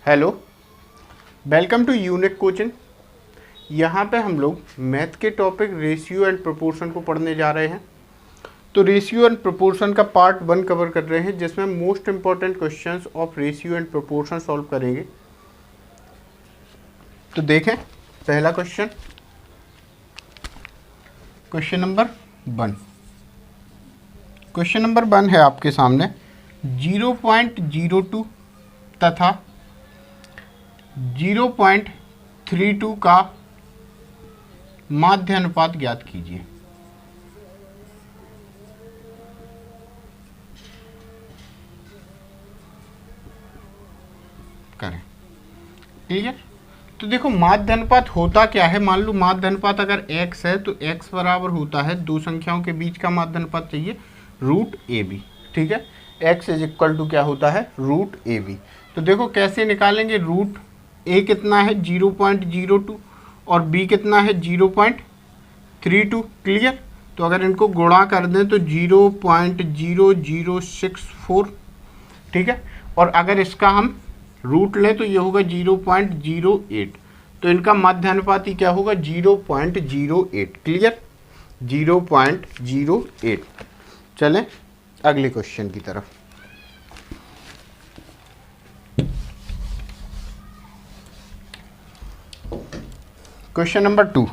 Hello, welcome to Unique Coaching. यहाँ पे हम लोग मैथ के टॉपिक रेशियो एंड प्रोपोर्शन को पढ़ने जा रहे हैं। तो रेशियो एंड प्रोपोर्शन का पार्ट 1 कवर कर रहे हैं, जिसमें most important questions of ratio and proportion solve करेंगे। तो देखें पहला question, question number 1। Question number 1 है आपके सामने 0.02 तथा 0.32 का माध्य अनुपात ज्ञात कीजिए। करें क्लियर। तो देखो माध्य अनुपात होता क्या है। मान लो माध्य अनुपात अगर x है तो x बराबर होता है दो संख्याओं के बीच का माध्य अनुपात चाहिए √AB। ठीक है, x इज इक्वल टू क्या होता है √AB। तो देखो कैसे निकालेंगे। रूट a कितना है 0.02 और b कितना है 0.32। क्लियर। तो अगर इनको गुणा कर दें तो 0.0064। ठीक है, और अगर इसका हम रूट लें तो ये होगा 0.08। तो इनका माध्य अनुपात क्या होगा 0.08। क्लियर, 0.08। चलें अगले क्वेश्चन की तरफ। Question number 2।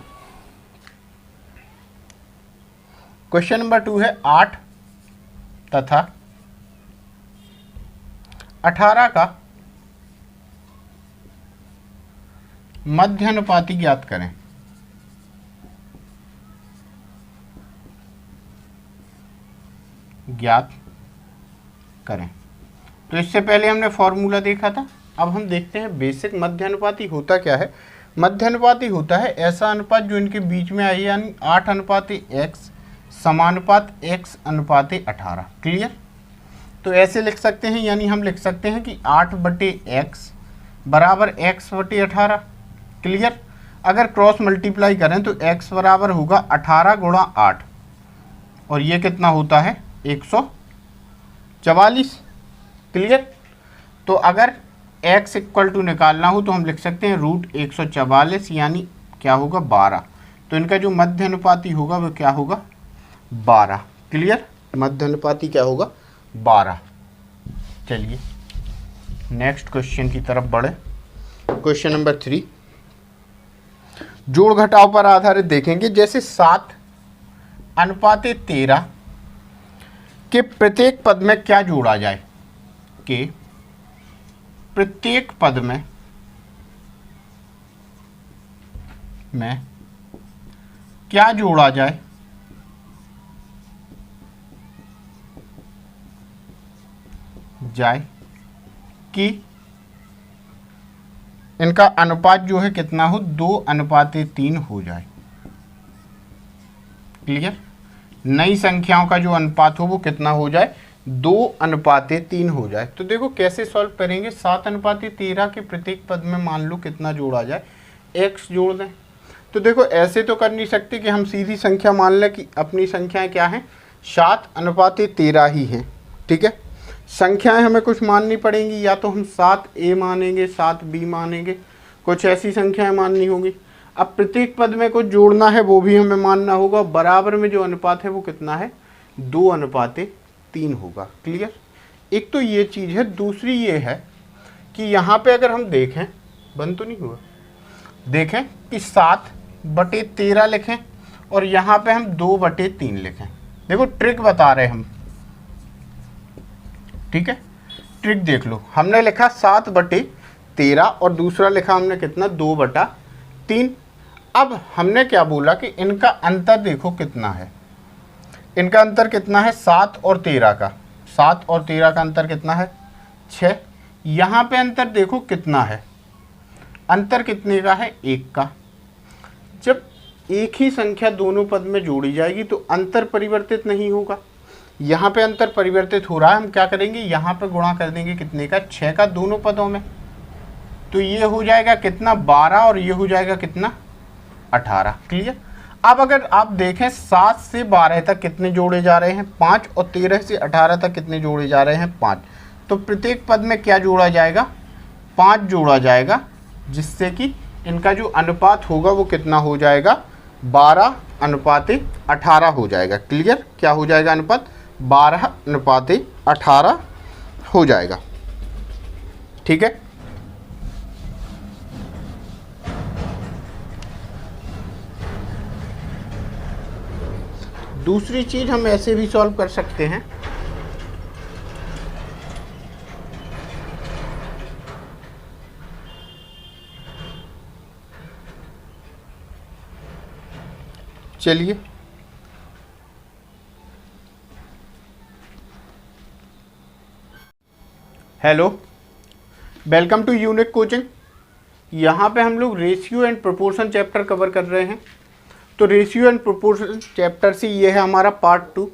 क्वेश्चन नंबर 2 है 8 तथा 18 का मध्य अनुपाती ज्ञात करें। ज्ञात करें। तो इससे पहले हमने फॉर्मूला देखा था, अब हम देखते हैं बेसिक मध्य अनुपाती होता क्या है। मध्य अनुपाती होता है ऐसा अनुपात जो इनके बीच में आए, यानी 8:x समानुपात x अनुपात 18। क्लियर। तो ऐसे लिख सकते हैं, यानी हम लिख सकते हैं कि 8/x बराबर x/18। क्लियर। अगर क्रॉस मल्टीप्लाई करें तो x बराबर होगा 18 × 8 और ये कितना होता है 144। क्लियर। तो अगर x इक्वल टू निकालना हो तो हम लिख सकते हैं √144, यानी क्या होगा 12। तो इनका जो मध्य अनुपाती होगा वो क्या होगा 12। क्लियर, मध्य अनुपाती क्या होगा 12। चलिए नेक्स्ट क्वेश्चन की तरफ बढ़े। क्वेश्चन नंबर 3 जोड़ घटाव पर आधारित देखेंगे। जैसे 7:13 के प्रत्येक पद में क्या जोड़ा जाए, कि प्रत्येक पद में क्या जोड़ा जाए कि इनका अनुपात जो है कितना हो 2:3 हो जाए। क्लियर। नई संख्याओं का जो अनुपात हो वो कितना हो जाए 2:3 हो जाए। तो देखो कैसे सॉल्व करेंगे। 7:13 के प्रत्येक पद में मान लो कितना जोड़ा जाए, x जोड़ दें। तो देखो ऐसे तो कर नहीं सकते कि हम सीधी संख्या मान लें कि अपनी संख्याएं क्या हैं 7:13 ही हैं। ठीक है, संख्याएं हमें कुछ माननी पड़ेंगी, या तो हम 7a मानेंगे 7b मानेंगे, कुछ ऐसी संख्याएं माननी होंगी। अब प्रत्येक पद में कुछ जोड़ना है वो भी हमें मानना होगा। बराबर में जो अनुपात है वो कितना है 2:3 होगा। क्लियर। एक तो ये चीज़ है, दूसरी ये है कि यहाँ पे अगर हम देखें, बंद तो नहीं हुआ, देखें कि 7/13 लिखें और यहाँ पे हम 2/3 लिखें। देखो ट्रिक बता रहे हम। ठीक है, ट्रिक देख लो। हमने लिखा 7/13 और दूसरा लिखा हमने कितना 2/3। अब हमने क्या बोला कि इनका अंतर देखो कितना है। इनका अंतर कितना है 7 और 13 का। 7 और 13 का अंतर कितना है 6। यहाँ पे अंतर देखो कितना है, अंतर कितने का है 1 का। जब एक ही संख्या दोनों पद में जोड़ी जाएगी तो अंतर परिवर्तित नहीं होगा। यहाँ पे अंतर परिवर्तित हो रहा है, हम क्या करेंगे यहाँ पे गुणा कर देंगे कितने का 6 का दोनों पदों में। तो ये हो जाएगा कितना 12 और ये हो जाएगा कितना 18। क्लियर। अब अगर आप देखें 7 से 12 तक कितने जोड़े जा रहे हैं 5 और 13 से 18 तक कितने जोड़े जा रहे हैं 5। तो प्रत्येक पद में क्या जोड़ा जाएगा 5 जोड़ा जाएगा, जिससे कि इनका जो अनुपात होगा वो कितना हो जाएगा, 12:18 हो जाएगा। क्लियर, क्या हो जाएगा अनुपात, 12:18 हो जाएगा। ठीक है, दूसरी चीज हम ऐसे भी सॉल्व कर सकते हैं। चलिए, hello, welcome to Unique Coaching. यहाँ पे हम लोग ratio and proportion chapter cover कर रहे हैं। तो रेशियो एंड प्रोपोर्शन चैप्टर से ये है हमारा पार्ट 2।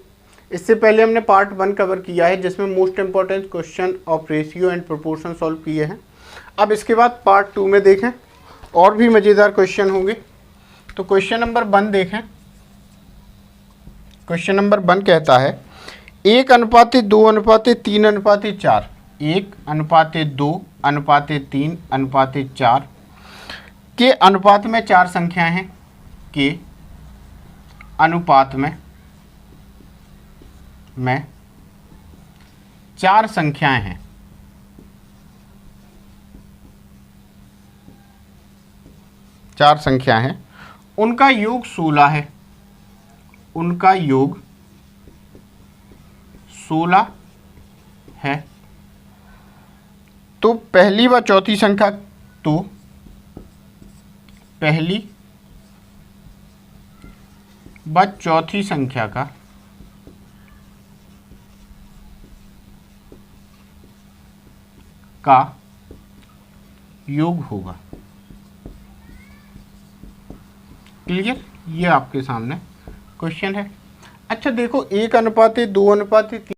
इससे पहले हमने पार्ट 1 कवर किया है, जिसमें most important question of ratio and proportion solve किए हैं। अब इसके बाद पार्ट 2 में देखें, और भी मज़ेदार क्वेश्चन होंगे। तो क्वेश्चन नंबर 1 देखें। क्वेश्चन नंबर 1 कहता है 1:2:3:4, 1:2:3:4 के अनुपात में 4 संख्याएं हैं, के अनुपात में 4 संख्याएं हैं। उनका योग 16 है। उनका योग 16 है। तो पहली व चौथी संख्या, तो पहली व चौथी संख्या का योग होगा। क्लियर, ये आपके सामने क्वेश्चन है। अच्छा देखो, 1:2:3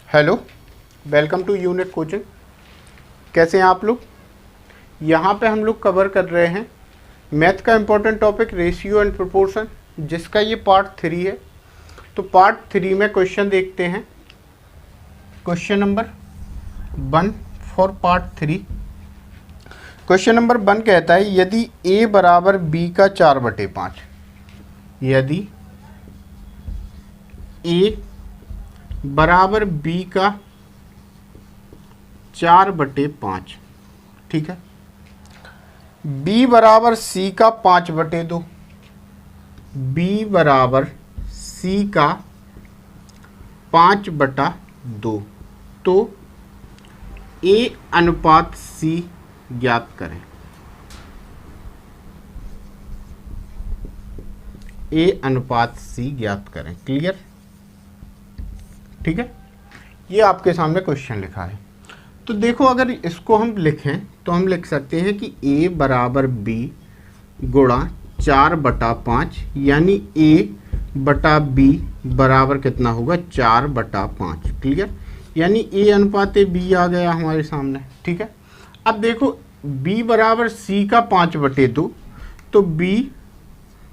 hello, welcome to Unit Coaching. कैसे हैं आप लोग? यहाँ पे हम लोग कवर कर रहे हैं मैथ का important topic ratio and proportion, जिसका ये पार्ट 3 है। तो पार्ट 3 में क्वेश्चन देखते हैं। Question number 1 for part 3। Question number 1 कहता है यदि a बराबर b का 4/5, यदि a बराबर b का 4/5, ठीक है, b बराबर c का 5/2, b बराबर c का 5/2, तो a अनुपात c ज्ञात करें। a अनुपात c ज्ञात करें। क्लियर? ठीक है, ये आपके सामने क्वेश्चन लिखा है। तो देखो, अगर इसको हम लिखें तो हम लिख सकते हैं कि a बराबर b गुणा 4/5, यानी a बटा b बराबर कितना होगा 4/5। क्लियर? यानी a अनुपात b आ गया हमारे सामने। ठीक है, अब देखो b बराबर c का 5/2, तो b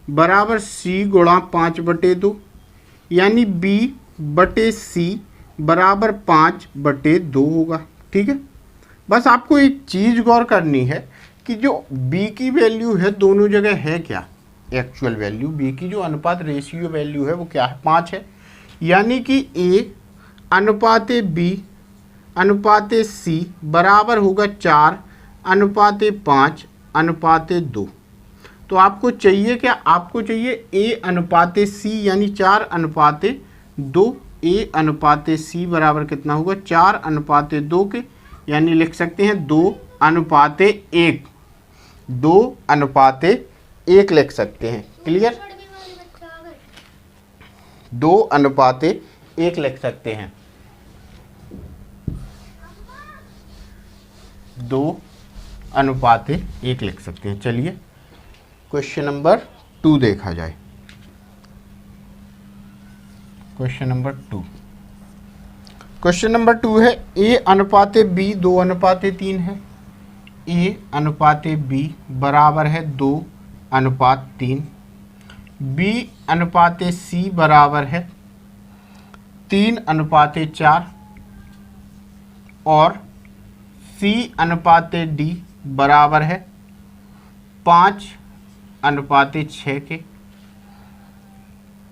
बराबर c गुणा 5/2, यानी b बटे c बराबर 5/2 होगा। ठीक है, बस आपको एक चीज़ गौर करनी है कि जो b की वैल्यू है दोनों जगह है क्या, एक्चुअल वैल्यू b की जो अनुपात रेशियो वैल्यू है वो क्या है, 5 है। यानी कि a अनुपात b अनुपात c बराबर होगा 4 अनुपात 5 अनुपात 2। तो आपको चाहिए क्या, आपको चाहिए a अनुपात c, यानी 4 अनुपात 2। a अनुपात c बराबर कितना होगा 4 अनुपात 2 के, यानी लिख सकते हैं 2 अनुपात 1, 2 अनुपात 1 लिख सकते हैं। क्लियर? 2 अनुपात 1 लिख सकते हैं, 2 अनुपात 1 लिख सकते हैं। चलिए क्वेश्चन नंबर 2 देखा जाए। क्वेश्चन नंबर 2, क्वेश्चन नंबर 2 है a अनुपात b 2 अनुपात 3 है। a अनुपात b बराबर है 2 अनुपात 3, b अनुपात c बराबर है 3 अनुपात 4, और c अनुपात d बराबर है 5 अनुपात 6 के,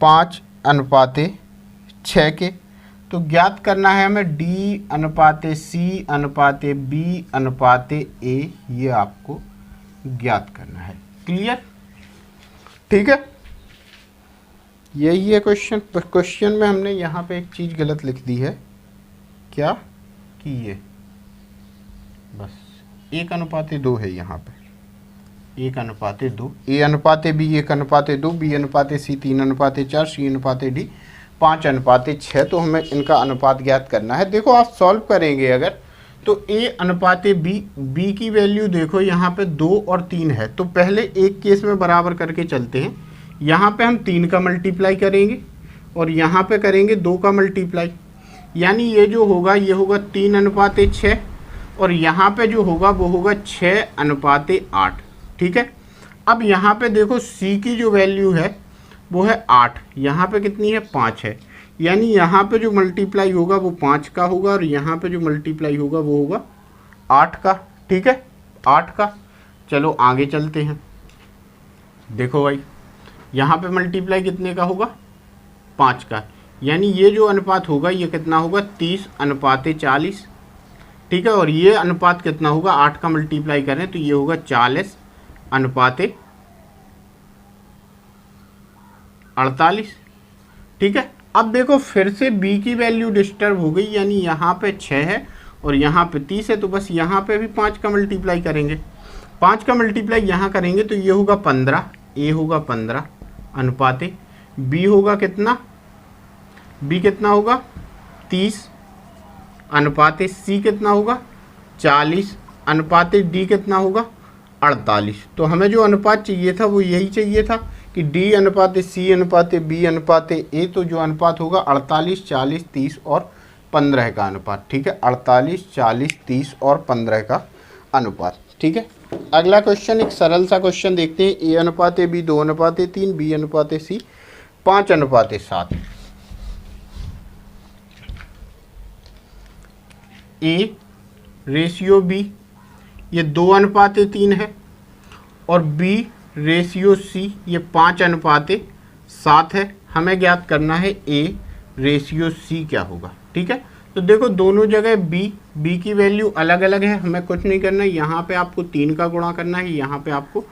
5 अनुपात 6 के। तो ज्ञात करना है हमें d अनुपात c अनुपात b अनुपात a, ये आपको ज्ञात करना है। क्लियर? ठीक है, यही है क्वेश्चन। क्वेश्चन में हमने यहाँ पे एक चीज़ गलत लिख दी है, क्या कि ये बस 1 अनुपात 2 है, यहाँ पे 1 अनुपात 2, a अनुपात b 1 अनुपात 2, b अनुपात c 3 अनुपात 4, c अनुपात d 5 अनुपात 6। तो हमें इनका अनुपात ज्ञात करना है। देखो, आप सॉल्व करेंगे अगर, तो a अनुपात b की वैल्यू देखो यहाँ पे 2 और 3 है, तो पहले एक केस में बराबर करके चलते हैं। यहाँ पे हम 3 का मल्टीप्लाई करेंगे और यहाँ पे करेंगे 2 का मल्टीप्लाई, यानी ये जो होगा ये होगा 3 अनुपात 6, और यहाँ पे जो होगा वो होगा 6 अनुपात 8। ठीक है, अब यहाँ पे देखो c की जो वैल्यू है वो है 8, यहाँ पे कितनी है 5 है, यानी यहाँ पे जो मल्टीप्लाई होगा वो 5 का होगा, और यहाँ पे जो मल्टीप्लाई होगा वो होगा 8 का। ठीक है, 8 का। चलो आगे चलते हैं। देखो भाई, यहाँ पे मल्टीप्लाई कितने का होगा 5 का, यानी ये जो अनुपात होगा ये कितना होगा 30 अनुपात 40। ठीक है, और ये अनुपात कितना होगा 8 का मल्टीप्लाई करें तो ये होगा 40 अनुपात 48। ठीक है, अब देखो फिर से b की वैल्यू डिस्टर्ब हो गई, यानी यहाँ पे 6 है और यहाँ पे 30 है, तो बस यहाँ पे भी 5 का मल्टीप्लाई करेंगे। 5 का मल्टीप्लाई यहाँ करेंगे तो ये होगा 15, a होगा 15 अनुपात b होगा कितना, b कितना होगा 30 अनुपात c कितना होगा 40 अनुपात d कितना होगा 48। तो हमें जो अनुपात चाहिए था वो यही चाहिए था कि d अनुपात c अनुपात b अनुपात a, तो जो अनुपात होगा 48, 40, 30 और 15 का अनुपात, ठीक है। 48, 40, 30 और 15 का अनुपात, ठीक है। अगला क्वेश्चन एक सरल सा क्वेश्चन देखते हैं। ए अनुपात ए बी 2:3, बी अनुपात ए सी 5:7। ए रेशियो बी ये 2:3 है और बी रेशियो सी ये 5:7 है। हमें ज्ञात करना है ए रेशियो सी क्या होगा, ठीक है। तो देखो दोनों जगह बी की वैल्यू अलग अलग है, हमें कुछ नहीं करना है। यहाँ पे आपको 3 का गुणा करना है, यहाँ पे आपको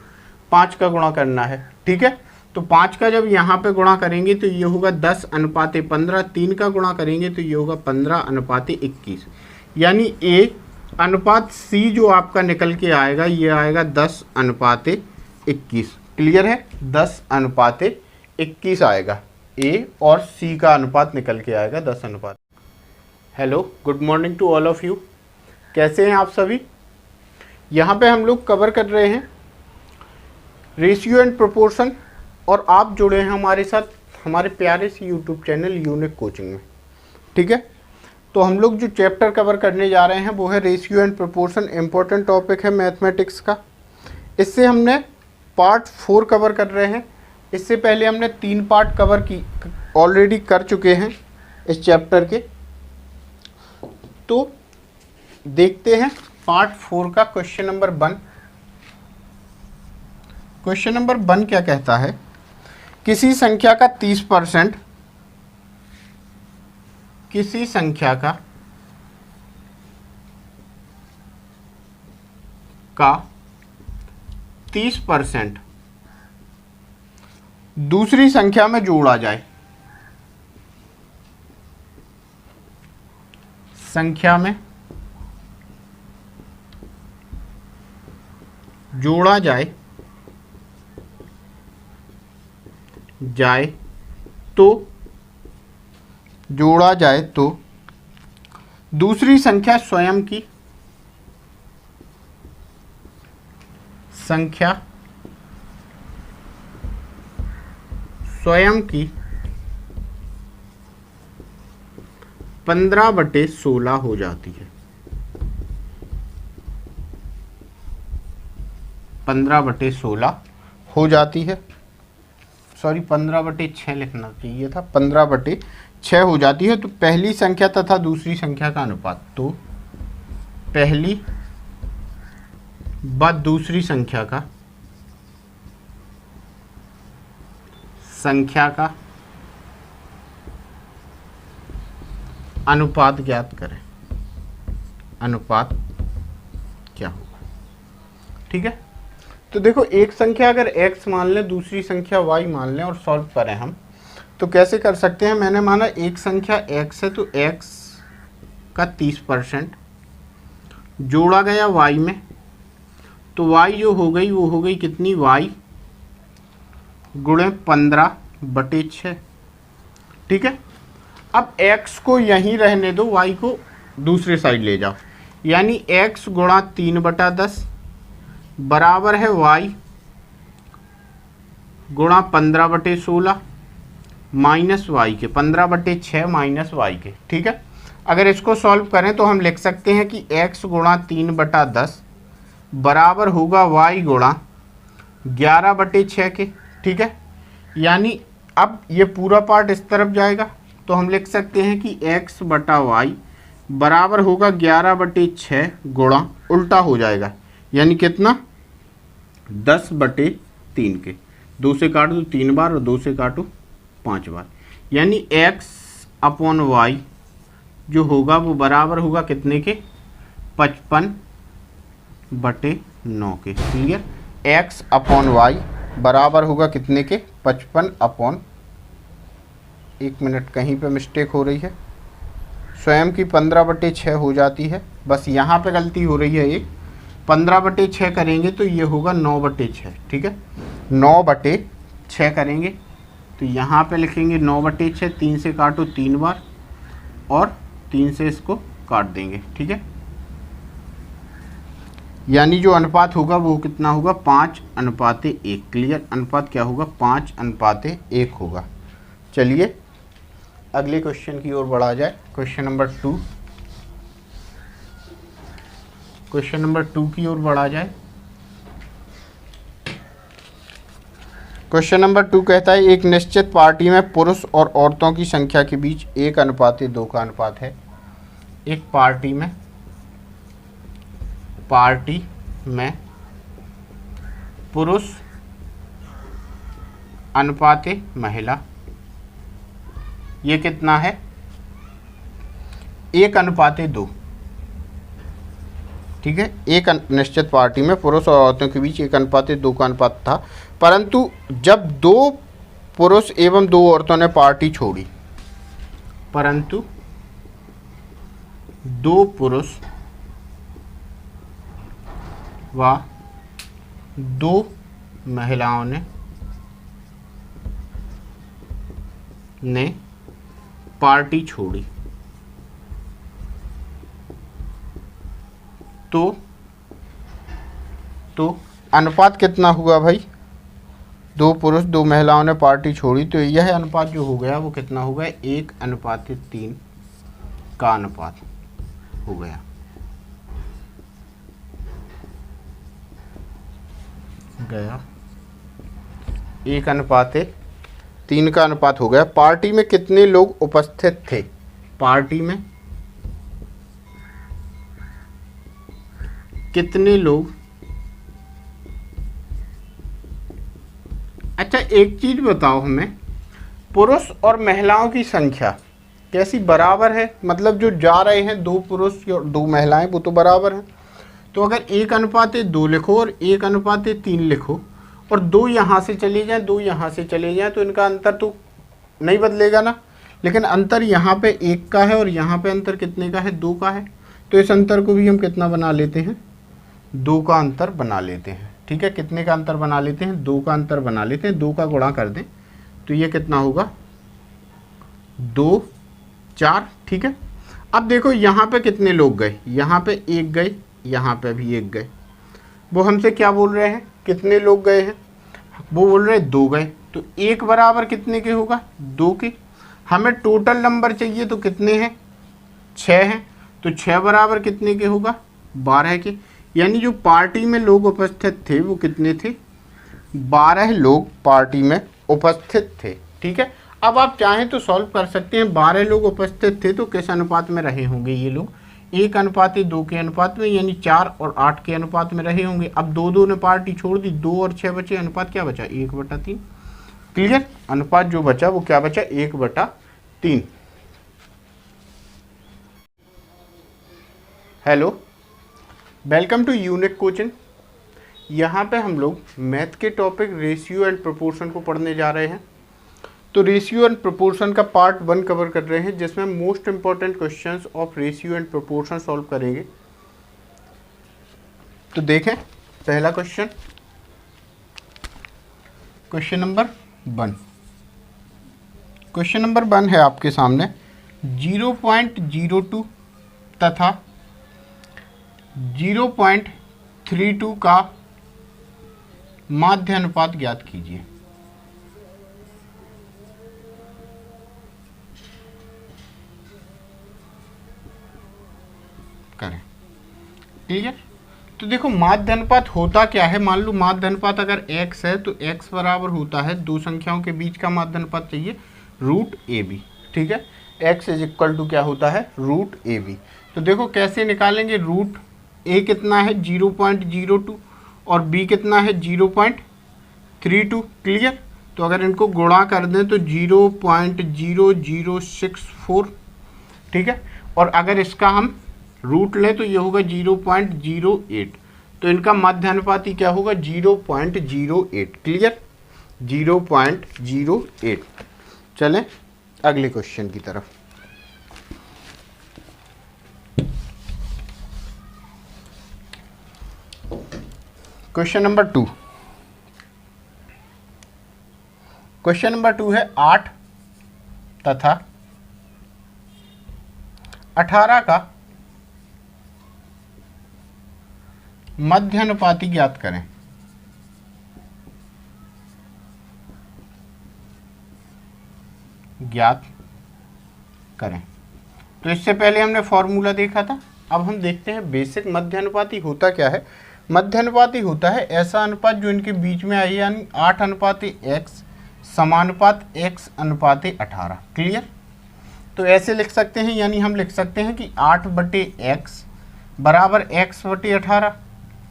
5 का गुणा करना है, ठीक है। तो 5 का जब यहाँ पे गुणा करेंगे तो ये होगा 10:15, 3 का गुणा करेंगे तो ये होगा 15:21। यानी ए अनुपात सी जो आपका निकल के आएगा ये आएगा 10:21। क्लियर है, 10:21 आएगा। ए और सी का अनुपात निकल के आएगा 10:। Hello, good morning to all of you. कैसे हैं आप सभी। यहाँ पे हम लोग कवर कर रहे हैं रेशियो एंड प्रोपोर्शन और आप जुड़े हैं हमारे साथ हमारे प्यारे से यूट्यूब चैनल यूनिक कोचिंग में, ठीक है। तो हम लोग जो चैप्टर कवर करने जा रहे हैं वो है ratio and proportion. Important topic है मैथमेटिक्स का। इससे हमने पार्ट 4 कवर कर रहे हैं। इससे पहले हमने 3 पार्ट कवर की ऑलरेडी कर चुके हैं इस चैप्टर के। तो देखते हैं पार्ट 4 का क्वेश्चन नंबर 1। क्वेश्चन नंबर 1 क्या कहता है, किसी संख्या का 30%, किसी संख्या का 30% दूसरी संख्या में जोड़ा जाए। संख्या में जोड़ा जाए तो दूसरी संख्या स्वयं की संख्या 15/16 हो जाती है। 15/16 हो जाती है। सॉरी 15/6 लिखना चाहिए था, 15/6 हो जाती है। तो पहली संख्या तथा दूसरी संख्या का अनुपात, तो पहली व दूसरी संख्या का अनुपात ज्ञात करें। अनुपात क्या होगा, ठीक है। तो देखो एक संख्या अगर x मान लें, दूसरी संख्या y मान लें और सॉल्व करें हम, तो कैसे कर सकते हैं। मैंने माना एक संख्या x है तो x का 30% जोड़ा गया y में, तो y जो हो गई वो हो गई कितनी, y गुणे 15/6, ठीक है। अब x को यहीं रहने दो, y को दूसरे साइड ले जाओ। यानी x गुणा 3/10 बराबर है y गुणा 15/16 माइनस y के, 15/6 माइनस y के, ठीक है। अगर इसको सॉल्व करें तो हम लिख सकते हैं कि x गुणा 3/10 बराबर होगा y गुणा 11/6 के, ठीक है। यानी अब ये पूरा पार्ट इस तरफ जाएगा तो हम लिख सकते हैं कि x बटा y बराबर होगा 11/6 गुणा उल्टा हो जाएगा, यानी कितना 10/3 के। 2 से काटो तो 3 बार और 2 से काटो 5 बार, यानी x/y जो होगा वो बराबर होगा कितने के, 55/9 के। क्लियर, x/y बराबर होगा कितने के, 55। एक मिनट, कहीं पे मिस्टेक हो रही है, स्वयं की 15/6 हो जाती है, बस यहाँ पे गलती हो रही है। एक 15/6 करेंगे तो ये होगा 9/6, ठीक है। 9/6 करेंगे तो यहाँ पे लिखेंगे 9/6, 3 से काटो 3 बार और 3 से इसको काट देंगे, ठीक है। यानी जो अनुपात होगा वो कितना होगा, 5:1। क्लियर, अनुपात क्या होगा, 5:1 होगा। चलिए अगले क्वेश्चन की ओर बढ़ा जाए। क्वेश्चन नंबर 2, क्वेश्चन नंबर 2 की ओर बढ़ा जाए। क्वेश्चन नंबर 2 कहता है एक निश्चित पार्टी में पुरुष और औरतों की संख्या के बीच 1:2 का अनुपात है। एक पार्टी में पुरुष अनुपाते महिला, ये कितना है? 1:2। ठीक है, एक निश्चित पार्टी में पुरुष और औरतों के बीच 1:2 का अनुपात था, परंतु जब 2 पुरुष एवं 2 औरतों ने पार्टी छोड़ी, परंतु 2 पुरुष व 2 महिलाओं ने पार्टी छोड़ी, तो अनुपात कितना हुआ भाई? 2 पुरुष 2 महिलाओं ने पार्टी छोड़ी, तो यह अनुपात जो हो गया वो कितना हो गया? 1:3 का अनुपात हो गया। गया 1:3 का अनुपात हो गया। पार्टी में कितने लोग उपस्थित थे? पार्टी में कितने लोग? अच्छा, एक चीज बताओ हमें, पुरुष और महिलाओं की संख्या कैसी बराबर है? मतलब जो जा रहे हैं 2 पुरुष और 2 महिलाएं, वो तो बराबर हैं। तो अगर 1:2 लिखो और 1:3 लिखो और 2 यहाँ से चले जाएं, 2 यहाँ से चले जाएं, तो इनका अंतर तो नहीं बदलेगा ना। लेकिन अंतर यहाँ पे 1 का है और यहाँ पे अंतर कितने का है? 2 का है। तो इस अंतर को भी हम कितना बना लेते हैं? 2 का अंतर बना लेते हैं। ठीक है, कितने का अंतर बना लेते हैं? 2 का अंतर बना लेते हैं। 2 का गुणा कर दें तो ये कितना होगा? 2, 4। ठीक है, अब देखो यहाँ पे कितने लोग गए? यहाँ पे 1 गए, यहाँ पे भी 1 गए। वो हमसे क्या बोल रहे हैं? कितने लोग गए हैं? वो बोल रहे हैं 2 गए। तो 1 बराबर कितने के होगा? 2 के। हमें टोटल नंबर चाहिए, तो कितने हैं? 6 हैं। तो 6 बराबर कितने के होगा? 12 के। यानी जो पार्टी में लोग उपस्थित थे वो कितने थे? 12 लोग पार्टी में उपस्थित थे। ठीक है, अब आप चाहें तो सॉल्व कर सकते हैं। 12 लोग उपस्थित थे तो किस अनुपात में रहे होंगे ये लोग? 1:2 के अनुपात में, यानी 4 और 8 के अनुपात में रहे होंगे। अब 2 ने पार्टी छोड़ दी, 2 और 6 बचे, अनुपात क्या बचा? 1/3। क्लियर? अनुपात जो बचा वो क्या बचा? 1/3। Hello, welcome to Unique Coaching. यहाँ पे हम लोग मैथ के टॉपिक रेशियो एंड प्रोपोर्शन को पढ़ने जा रहे हैं। तो रेशियो एंड प्रोपोर्शन का पार्ट 1 कवर कर रहे हैं, जिसमें most important questions of ratio and proportion solve करेंगे। तो देखें पहला question, question number 1। Question number 1 है आपके सामने, 0.02 तथा 0.32 का माध्य अनुपात ज्ञात कीजिए। करें। क्लियर? तो देखो माध्य अनुपात होता क्या है। मान लो माध्य अनुपात अगर x है तो x बराबर होता है, 2 संख्याओं के बीच का माध्य अनुपात चाहिए √AB। ठीक है, x = क्या होता है? √AB। तो देखो कैसे निकालेंगे? √A कितना है? 0.02 और b कितना है? 0.32। क्लियर? तो अगर इनको गुणा कर दें तो 0.0064। ठीक है, और अगर इसका हम रूट लें तो ये होगा 0.08। तो इनका माध्य अनुपात ही क्या होगा? 0.08। क्लियर? 0.08। चलें अगले क्वेश्चन की तरफ। Question number 2। क्वेश्चन नंबर 2 है 8 तथा 18 का मध्य अनुपाती ज्ञात करें। ज्ञात करें। तो इससे पहले हमने फॉर्मूला देखा था, अब हम देखते हैं बेसिक मध्य अनुपाती होता क्या है। मध्य अनुपाती होता है ऐसा अनुपात जो इनके बीच में आई, यानी 8:x समानुपात x अनुपाते 18। क्लियर। तो ऐसे लिख सकते हैं, यानी हम लिख सकते हैं कि 8/x बराबर x/18।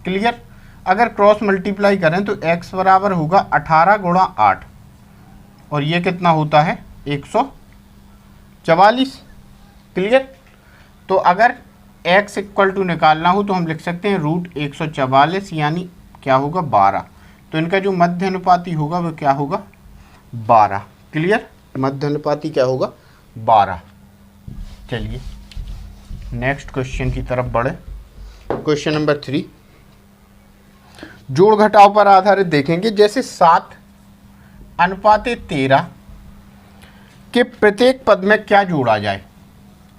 क्लियर। अगर क्रॉस मल्टीप्लाई करें तो x बराबर होगा 18 गुणा 8, और ये कितना होता है 144। क्लियर। तो अगर x इक्वल टू निकालना हो तो हम लिख सकते हैं √144, यानी क्या होगा 12। तो इनका जो मध्य अनुपाती होगा वो क्या होगा 12। क्लियर। मध्य अनुपाती क्या होगा 12। चलिए नेक्स्ट क्वेश्चन की तरफ बढ़े। क्वेश्चन नंबर 3 जोड़ घटाव पर आधारित देखेंगे। जैसे 7:13 के प्रत्येक पद में क्या जोड़ा जाए,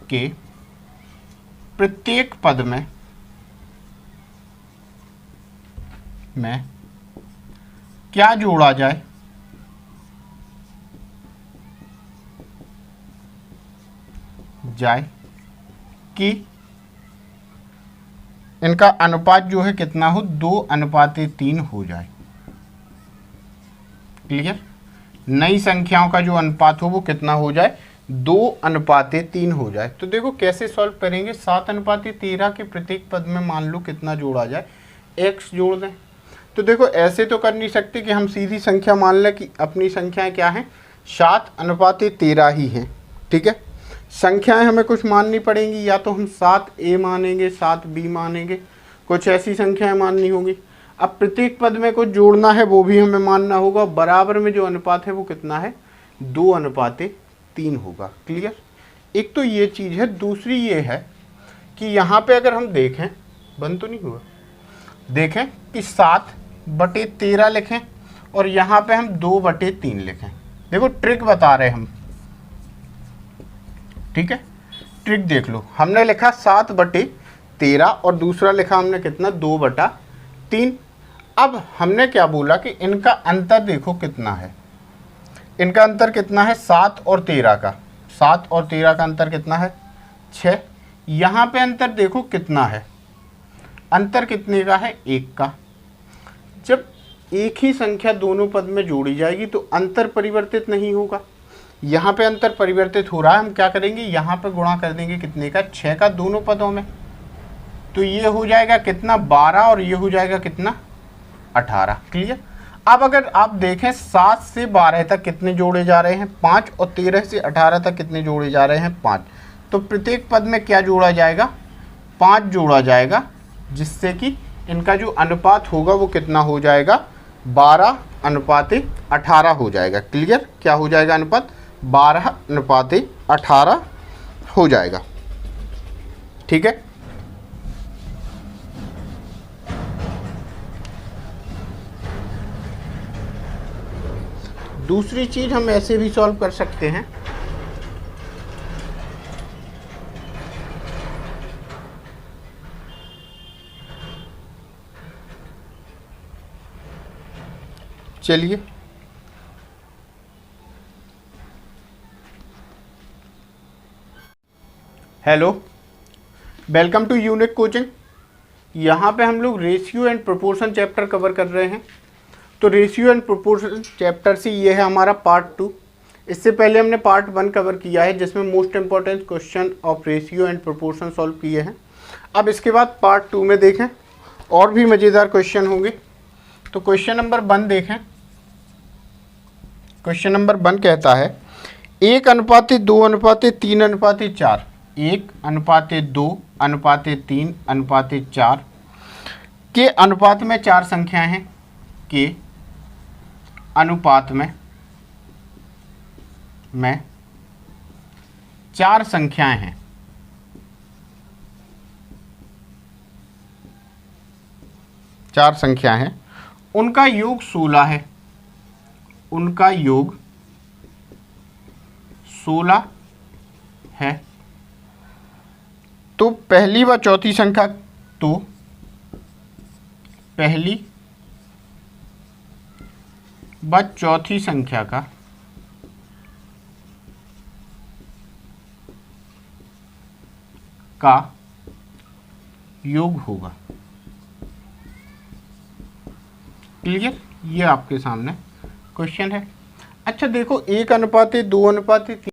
कि प्रत्येक पद में क्या जोड़ा जाए, कि इनका अनुपात जो है कितना हो 2:3 हो जाए। क्लियर। नई संख्याओं का जो अनुपात हो वो कितना हो जाए 2:3 हो जाए। तो देखो कैसे सॉल्व करेंगे। 7:13 के प्रत्येक पद में मान लो कितना जोड़ा जाए, x जोड़ दें। तो देखो ऐसे तो कर नहीं सकते कि हम सीधी संख्या मान लें कि अपनी संख्याएं क्या हैं 7:13 ही हैं। ठीक है। संख्याएं हमें कुछ माननी पड़ेंगी, या तो हम 7a मानेंगे 7b मानेंगे, कुछ ऐसी संख्याएं माननी होंगी। अब प्रत्येक पद में कुछ जोड़ना है वो भी हमें मानना होगा। बराबर में जो अनुपात है वो कितना है 2:3 होगा। क्लियर। एक तो ये चीज़ है, दूसरी ये है कि यहाँ पे अगर हम देखें, बंद तो नहीं हुआ, देखें कि 7/13 लिखें और यहाँ पे हम 2/3 लिखें। देखो ट्रिक बता रहे हम, ठीक है। ट्रिक देख लो, हमने लिखा 7/13 और दूसरा लिखा हमने कितना 2/3। अब हमने क्या बोला कि इनका अंतर देखो कितना है। इनका अंतर कितना है 7 और 13 का, 7 और 13 का अंतर कितना है 6। यहाँ पे अंतर देखो कितना है, अंतर कितने का है 1 का। जब एक ही संख्या दोनों पद में जोड़ी जाएगी तो अंतर परिवर्तित नहीं होगा। यहाँ पे अंतर परिवर्तित हो रहा है, हम क्या करेंगे यहाँ पे गुणा कर देंगे कितने का 6 का दोनों पदों में। तो ये हो जाएगा कितना 12 और ये हो जाएगा कितना 18। क्लियर। अब अगर आप देखें 7 से 12 तक कितने जोड़े जा रहे हैं 5, और 13 से 18 तक कितने जोड़े जा रहे हैं 5। तो प्रत्येक पद में क्या जोड़ा जाएगा 5 जोड़ा जाएगा, जिससे कि इनका जो अनुपात होगा वो कितना हो जाएगा 12:18 हो जाएगा। क्लियर। क्या हो जाएगा अनुपात 12:18 हो जाएगा। ठीक है। दूसरी चीज हम ऐसे भी सॉल्व कर सकते हैं। चलिए hello, welcome to Unique Coaching. यहाँ पे हम लोग ratio and proportion chapter cover कर रहे हैं। तो रेशियो एंड प्रोपोर्शन चैप्टर से ये है हमारा पार्ट 2। इससे पहले हमने पार्ट 1 कवर किया है, जिसमें most important question of ratio and proportion solve किए हैं। अब इसके बाद पार्ट 2 में देखें और भी मज़ेदार क्वेश्चन होंगे। तो क्वेश्चन नंबर 1 देखें। क्वेश्चन नंबर 1 कहता है 1:2:3:4, 1:2:3:4 के अनुपात में 4 संख्याएं हैं, के अनुपात में 4 संख्याएं हैं। चार संख्याएं हैं, उनका योग 16 है। उनका योग 16 है। तो पहली व चौथी संख्या, तो पहली व चौथी संख्या का का योग होगा। क्लियर, ये आपके सामने क्वेश्चन है। अच्छा देखो, 1:2, 2:3,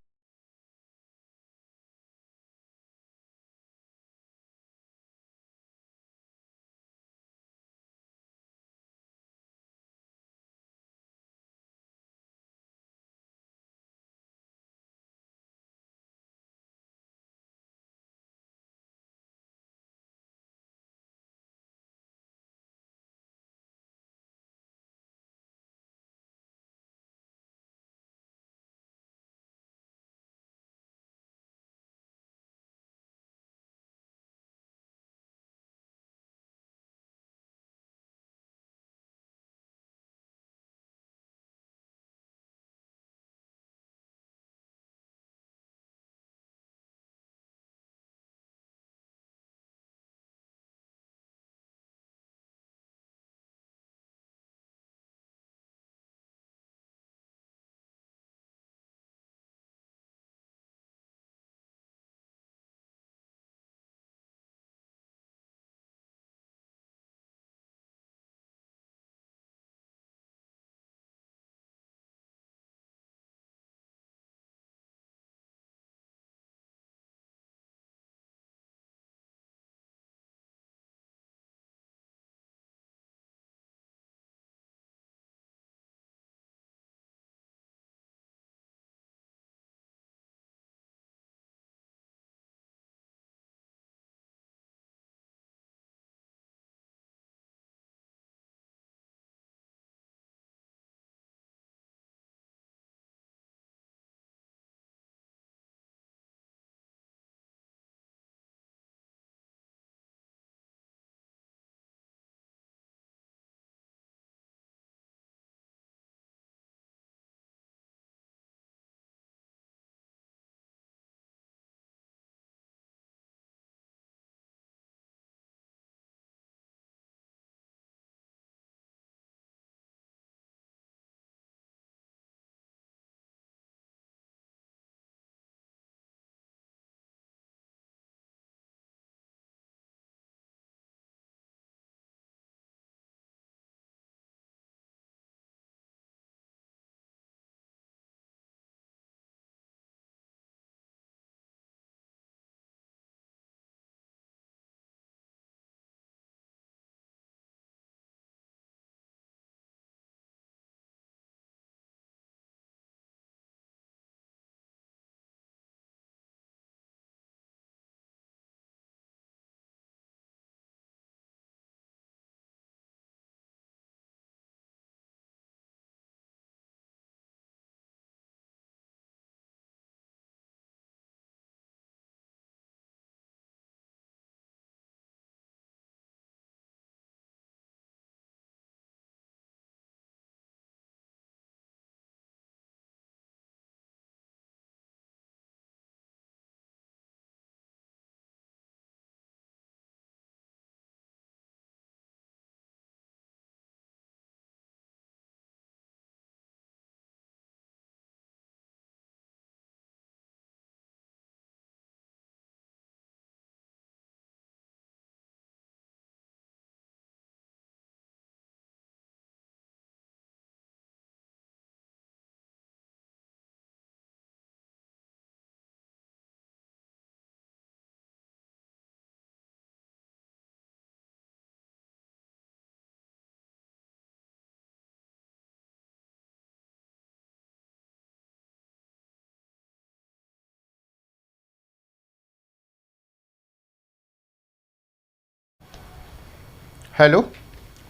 hello,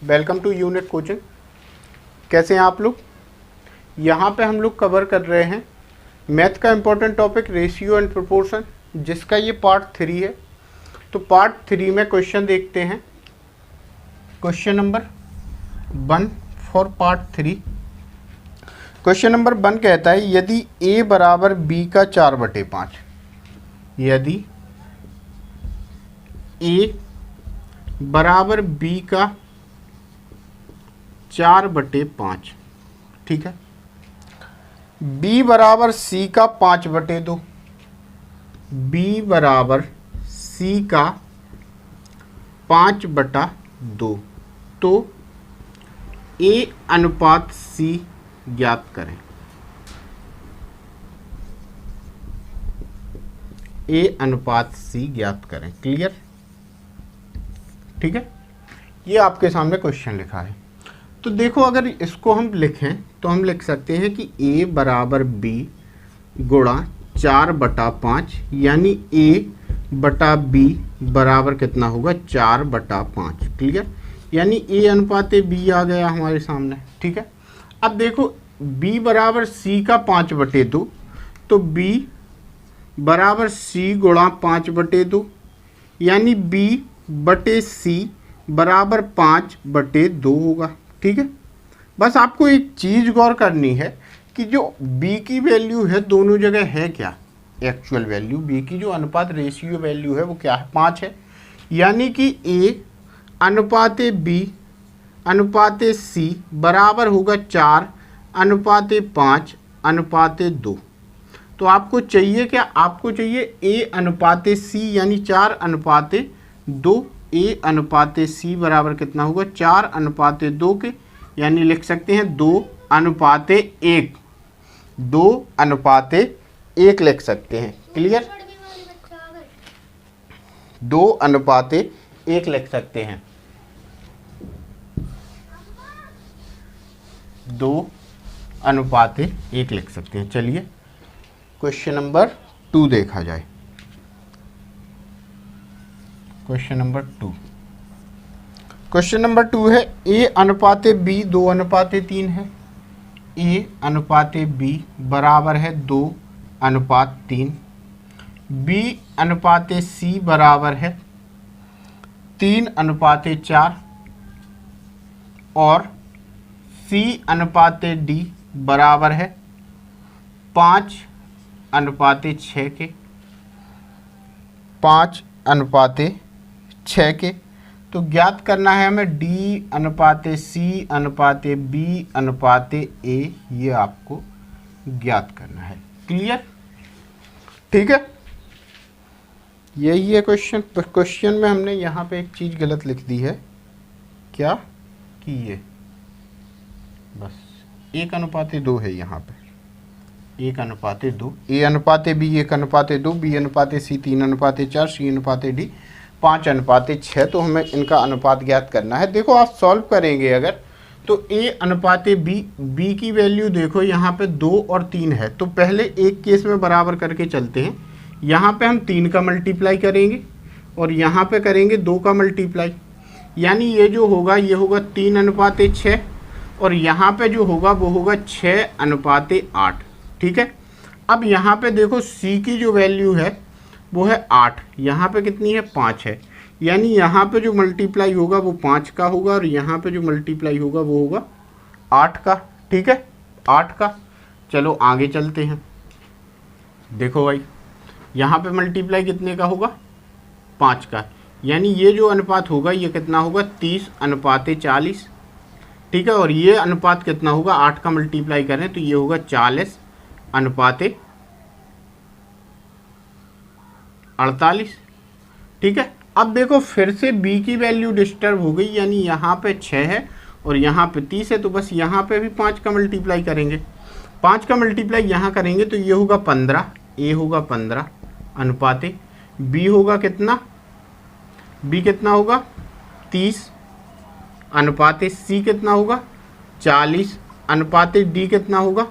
welcome to Unit Coaching. कैसे हैं आप लोग? यहाँ पे हम लोग कवर कर रहे हैं मैथ का important topic ratio and proportion, जिसका ये पार्ट 3 है। तो पार्ट 3 में क्वेश्चन देखते हैं। Question number 1 for part 3। Question number 1 कहता है यदि a बराबर b का 4/5, यदि a बराबर b का 4/5, ठीक है, b बराबर c का 5/2, b बराबर C का 5/2, तो A अनुपात C ज्ञात करें। A अनुपात C ज्ञात करें। क्लियर? ठीक है, ये आपके सामने क्वेश्चन लिखा है। तो देखो, अगर इसको हम लिखें तो हम लिख सकते हैं कि A बराबर B गुणा 4/5, यानी A/B बराबर कितना होगा, 4/5। क्लियर? यानी A अनुपात B आ गया हमारे सामने। ठीक है, अब देखो B बराबर C का 5/2, तो B बराबर C गुणा 5/2, यानी B/C बराबर 5/2 होगा। ठीक है, बस आपको एक चीज़ गौर करनी है कि जो B की वैल्यू है दोनों जगह है क्या, एक्चुअल वैल्यू B की जो अनुपात रेशियो वैल्यू है वो क्या है, 5 है। यानी कि A अनुपात B अनुपात C बराबर होगा 4/5/2। तो आपको चाहिए क्या, आपको चाहिए A अनुपात C यानी 4/2। A अनुपात C बराबर कितना होगा, 4/2 के, यानी लिख सकते हैं 2/1, 2/1 लिख सकते हैं। क्लियर? 2/1 लिख सकते हैं, 2/1 लिख सकते हैं। चलिए क्वेश्चन नंबर 2 देखा जाए। क्वेश्चन नंबर 2, क्वेश्चन नंबर 2 है A अनुपात B 2/3 है। A अनुपात B बराबर है 2/3। B अनुपात C बराबर है 3/4 और C अनुपात D बराबर है 5/6 के, 5/6 के। तो ज्ञात करना है हमें D अनुपात C अनुपात B अनुपात A, ये आपको ज्ञात करना है। क्लियर? ठीक है, यही है क्वेश्चन। क्वेश्चन में हमने यहाँ पे एक चीज़ गलत लिख दी है, क्या कि ये बस 1/2 है यहाँ पे, 1/2। A अनुपात B 1/2, B अनुपात C 3/4, C अनुपात D 5/6। तो हमें इनका अनुपात ज्ञात करना है। देखो आप सॉल्व करेंगे अगर, तो A अनुपात B की वैल्यू देखो यहाँ पे 2 और 3 है, तो पहले एक केस में बराबर करके चलते हैं। यहाँ पे हम 3 का मल्टीप्लाई करेंगे और यहाँ पे करेंगे 2 का मल्टीप्लाई, यानी ये जो होगा ये होगा 3/6 और यहाँ पे जो होगा वो होगा 6/8। ठीक है, अब यहाँ पे देखो C की जो वैल्यू है वो है 8, यहाँ पे कितनी है, 5 है। यानी यहाँ पे जो मल्टीप्लाई होगा वो 5 का होगा और यहाँ पे जो मल्टीप्लाई होगा वो होगा 8 का। ठीक है, 8 का। चलो आगे चलते हैं। देखो भाई, यहाँ पे मल्टीप्लाई कितने का होगा, 5 का, यानी ये जो अनुपात होगा ये कितना होगा, 30/40। ठीक है, और ये अनुपात कितना होगा, 8 का मल्टीप्लाई करें तो ये होगा 40/48। ठीक है, अब देखो फिर से B की वैल्यू डिस्टर्ब हो गई, यानी यहाँ पे 6 है और यहाँ पे 30 है, तो बस यहाँ पे भी 5 का मल्टीप्लाई करेंगे। 5 का मल्टीप्लाई यहाँ करेंगे तो ये होगा 15, A होगा 15 अनुपात B होगा कितना, B कितना होगा 30 अनुपात C कितना होगा 40 अनुपात D कितना होगा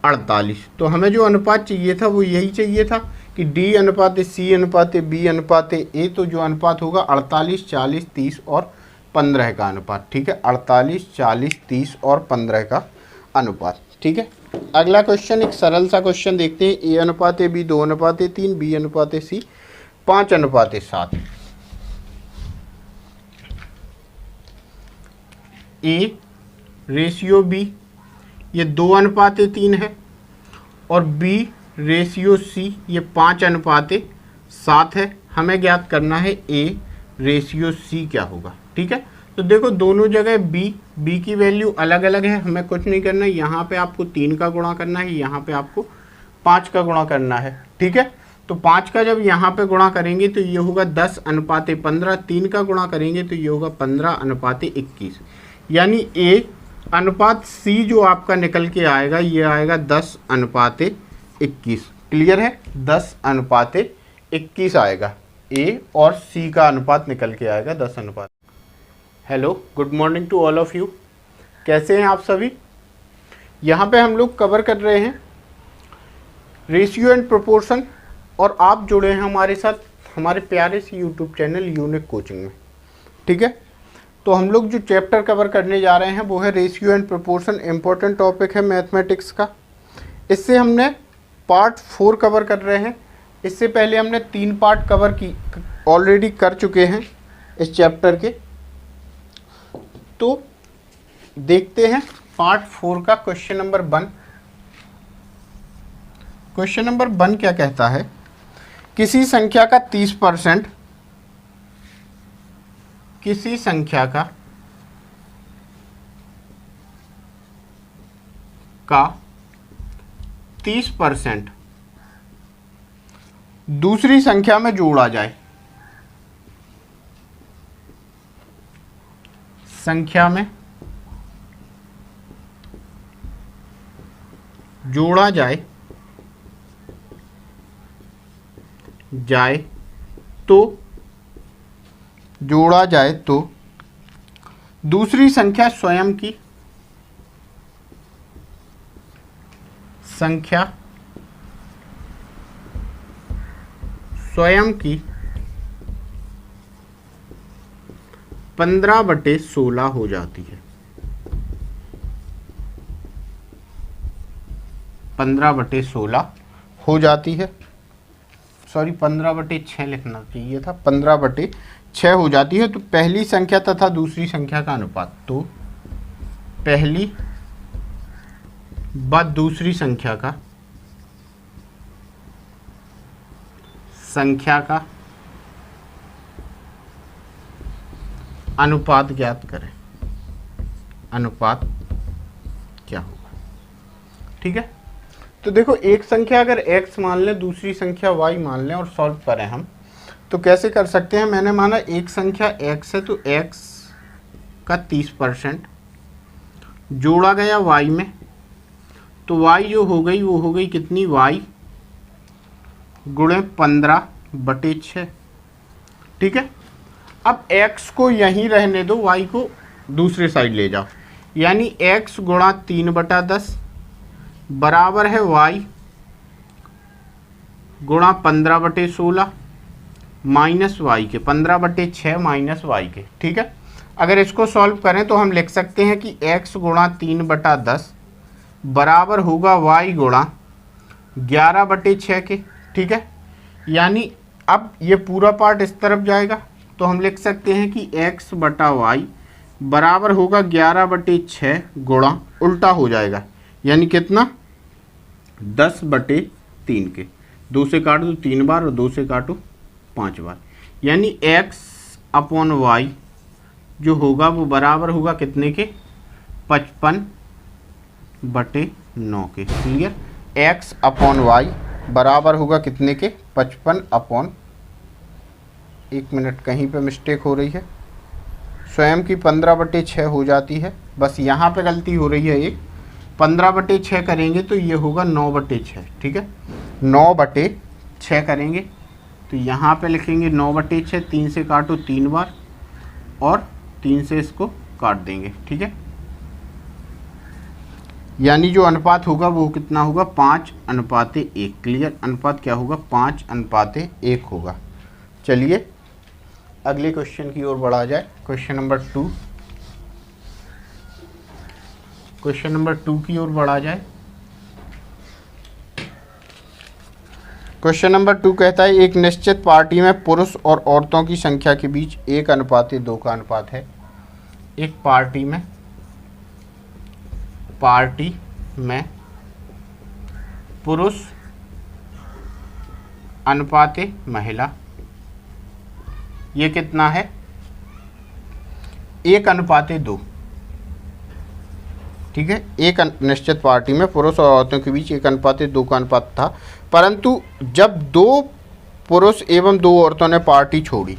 48। तो हमें जो अनुपात चाहिए था वो यही चाहिए था कि D अनुपात C अनुपात B अनुपात A, तो जो अनुपात होगा 48, 40, 30 और 15 का अनुपात। ठीक है, 48, 40, 30 और 15 का अनुपात। ठीक है, अगला क्वेश्चन एक सरल सा क्वेश्चन देखते हैं। A अनुपात B 2/3, B अनुपात C 5/7। A रेशियो B ये 2/3 है और B रेशियो C ये 5/7 है। हमें ज्ञात करना है A रेशियो C क्या होगा। ठीक है, तो देखो दोनों जगह B की वैल्यू अलग अलग है, हमें कुछ नहीं करना है। यहाँ पे आपको 3 का गुणा करना है, यहाँ पे आपको 5 का गुणा करना है। ठीक है, तो 5 का जब यहाँ पे गुणा करेंगे तो ये होगा 10:15, 3 का गुणा करेंगे तो ये होगा 15:21, यानी A अनुपात C जो आपका निकल के आएगा ये आएगा 10:21। क्लियर है, 10:21 आएगा, A और C का अनुपात निकल के आएगा 10 अनुपात। Hello, good morning to all of you. कैसे हैं आप सभी? यहाँ पे हम लोग कवर कर रहे हैं रेशियो एंड प्रोपोर्शन, और आप जुड़े हैं हमारे साथ हमारे प्यारे से यूट्यूब चैनल यूनिक कोचिंग में। ठीक है, तो हम लोग जो चैप्टर कवर करने जा रहे हैं वो है ratio and proportion. Important topic है मैथमेटिक्स का। इससे हमने पार्ट 4 कवर कर रहे हैं। इससे पहले हमने 3 पार्ट कवर की ऑलरेडी कर चुके हैं इस चैप्टर के। तो देखते हैं पार्ट 4 का क्वेश्चन नंबर 1। क्वेश्चन नंबर 1 क्या कहता है? किसी संख्या का 30%, किसी संख्या का 30% दूसरी संख्या में जोड़ा जाए। संख्या में जोड़ा जाए तो दूसरी संख्या स्वयं की संख्या 15/16 हो जाती है। 15/16 हो जाती है। सॉरी, 15/6 लिखना चाहिए था, 15/6 हो जाती है। तो पहली संख्या तथा दूसरी संख्या का अनुपात, तो पहली व दूसरी संख्या का अनुपात ज्ञात करें। अनुपात क्या होगा? ठीक है, तो देखो एक संख्या अगर x मान लें, दूसरी संख्या y मान लें और सॉल्व करें हम, तो कैसे कर सकते हैं? मैंने माना एक संख्या x है तो x का 30% जोड़ा गया y में, तो y जो हो गई वो हो गई कितनी? y गुणे 15/6। ठीक है, अब x को यहीं रहने दो, y को दूसरे साइड ले जाओ, यानी x गुणा 3/10 बराबर है y गुणा 15/16 माइनस वाई के, 15/6 माइनस वाई के। ठीक है, अगर इसको सॉल्व करें तो हम लिख सकते हैं कि x गुणा 3/10 बराबर होगा y गुणा 11/6 के। ठीक है, यानी अब ये पूरा पार्ट इस तरफ जाएगा, तो हम लिख सकते हैं कि x बटा y बराबर होगा 11/6 गुणा, उल्टा हो जाएगा, यानी कितना? 10/3 के। 2 से काट दो 3 बार और 2 से काटो 5 बार, यानी x अपॉन y जो होगा वो बराबर होगा कितने के? 55/9 के। क्लियर? x अपॉन y बराबर होगा कितने के? 55 1 मिनट, कहीं पे मिस्टेक हो रही है, स्वयं की 15/6 हो जाती है, बस यहाँ पे गलती हो रही है। एक 15/6 करेंगे तो ये होगा 9/6। ठीक है, 9/6 करेंगे तो यहाँ पे लिखेंगे 9/6, 3 से काटो 3 बार और 3 से इसको काट देंगे। ठीक है, यानी जो अनुपात होगा वो कितना होगा? 5:1। क्लियर? अनुपात क्या होगा? 5:1 होगा। चलिए अगले क्वेश्चन की ओर बढ़ा जाए। क्वेश्चन नंबर 2, क्वेश्चन नंबर 2 की ओर बढ़ा जाए। क्वेश्चन नंबर 2 कहता है एक निश्चित पार्टी में पुरुष और औरतों की संख्या के बीच 1:2 का अनुपात है। एक पार्टी में पुरुष अनुपात महिला, ये कितना है? 1:2। ठीक है, एक निश्चित पार्टी में पुरुष और औरतों के बीच 1:2 का अनुपात था, परंतु जब 2 पुरुष एवं 2 औरतों ने पार्टी छोड़ी,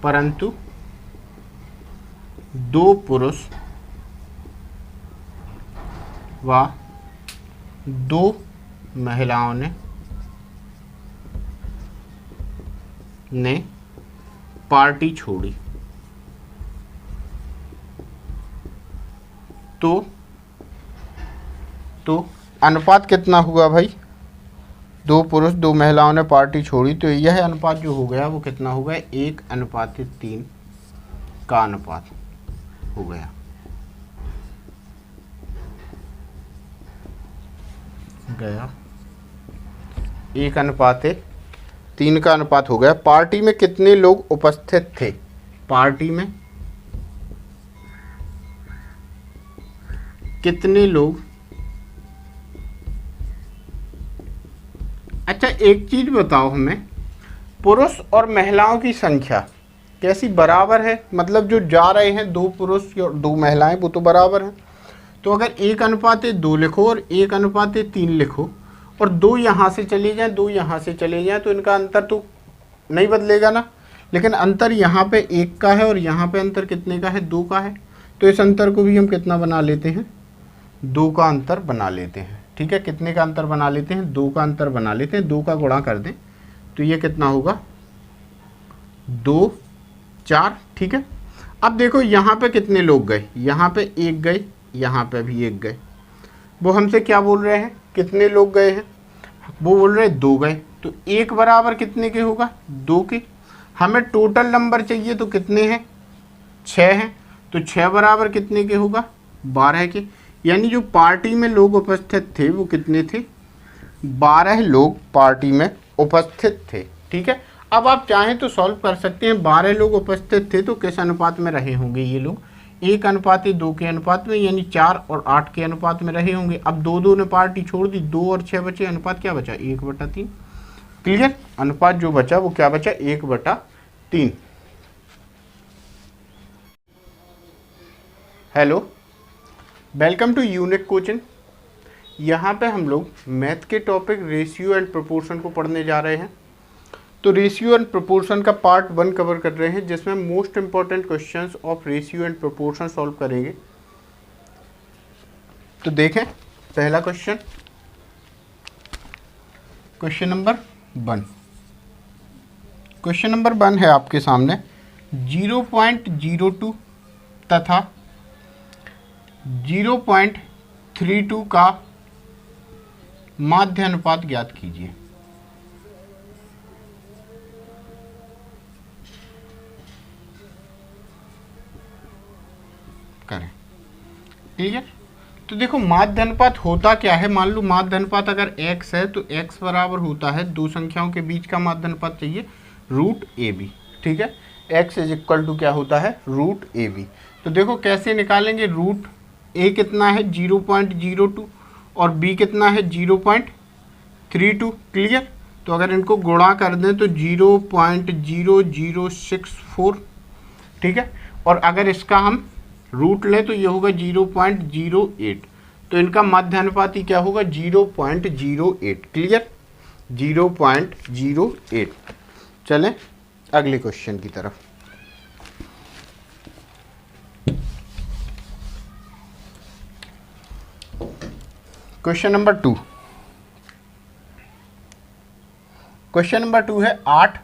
परंतु 2 पुरुष व 2 महिलाओं ने पार्टी छोड़ी, तो अनुपात कितना हुआ भाई? 2 पुरुष 2 महिलाओं ने पार्टी छोड़ी, तो यह अनुपात जो हो गया वो कितना हो गया? 1:3 का अनुपात हो गया। गया 1:3 का अनुपात हो गया। पार्टी में कितने लोग उपस्थित थे? पार्टी में कितने लोग? अच्छा एक चीज बताओ हमें, पुरुष और महिलाओं की संख्या कैसी बराबर है? मतलब जो जा रहे हैं 2 पुरुष और 2 महिलाएं वो तो बराबर हैं। तो अगर 1:2 लिखो और 1:3 लिखो और 2 यहाँ से चले जाएं, 2 यहाँ से चले जाएं, तो इनका अंतर तो नहीं बदलेगा ना। लेकिन अंतर यहाँ पे 1 का है और यहाँ पे अंतर कितने का है? 2 का है। तो इस अंतर को भी हम कितना बना लेते हैं? 2 का अंतर बना लेते हैं। ठीक है, कितने का अंतर बना लेते हैं? 2 का अंतर बना लेते हैं। 2 का गुणा कर दें तो ये कितना होगा? 2 4। ठीक है, अब देखो यहाँ पे कितने लोग गए? यहाँ पे 1 गए, यहाँ पे भी 1 गए। वो हमसे क्या बोल रहे हैं? कितने लोग गए हैं? वो बोल रहे हैं 2 गए। तो 1 बराबर कितने के होगा? 2 के। हमें टोटल नंबर चाहिए तो कितने हैं? 6 हैं। तो 6 बराबर कितने के होगा? 12 के। यानी जो पार्टी में लोग उपस्थित थे वो कितने थे? 12 लोग पार्टी में उपस्थित थे। ठीक है, अब आप चाहें तो सॉल्व कर सकते हैं। 12 लोग उपस्थित थे तो किस अनुपात में रहे होंगे ये लोग? 1:2 के अनुपात में, यानी 4 और 8 के अनुपात में रहे होंगे। अब 2 ने पार्टी छोड़ दी, 2 और 6 बचे, अनुपात क्या बचा? 1/3। क्लियर? अनुपात जो बचा वो क्या बचा? 1/3। Hello, welcome to Unique Coaching. यहाँ पे हम लोग मैथ के टॉपिक रेशियो एंड प्रोपोर्शन को पढ़ने जा रहे हैं। तो रेशियो एंड प्रोपोर्शन का पार्ट 1 कवर कर रहे हैं, जिसमें most important questions of ratio and proportion solve करेंगे। तो देखें पहला question, question number 1। Question number 1 है आपके सामने, 0.02 तथा 0.32 का माध्य अनुपात ज्ञात कीजिए। करें। क्लियर? तो देखो माध्य अनुपात होता क्या है। मान लो माध्य अनुपात अगर x है तो x बराबर होता है 2 संख्याओं के बीच का माध्य अनुपात चाहिए √AB। ठीक है, x = क्या होता है? √AB। तो देखो कैसे निकालेंगे? रूट a कितना है? 0.02 और b कितना है? 0.32। क्लियर? तो अगर इनको गुणा कर दें तो 0.0064। ठीक है, और अगर इसका हम रूट ले तो ये होगा 0.08। तो इनका मध्य अनुपात क्या होगा? 0.08। क्लियर? 0.08। चलें अगले क्वेश्चन की तरफ। Question number 2। क्वेश्चन नंबर 2 है 8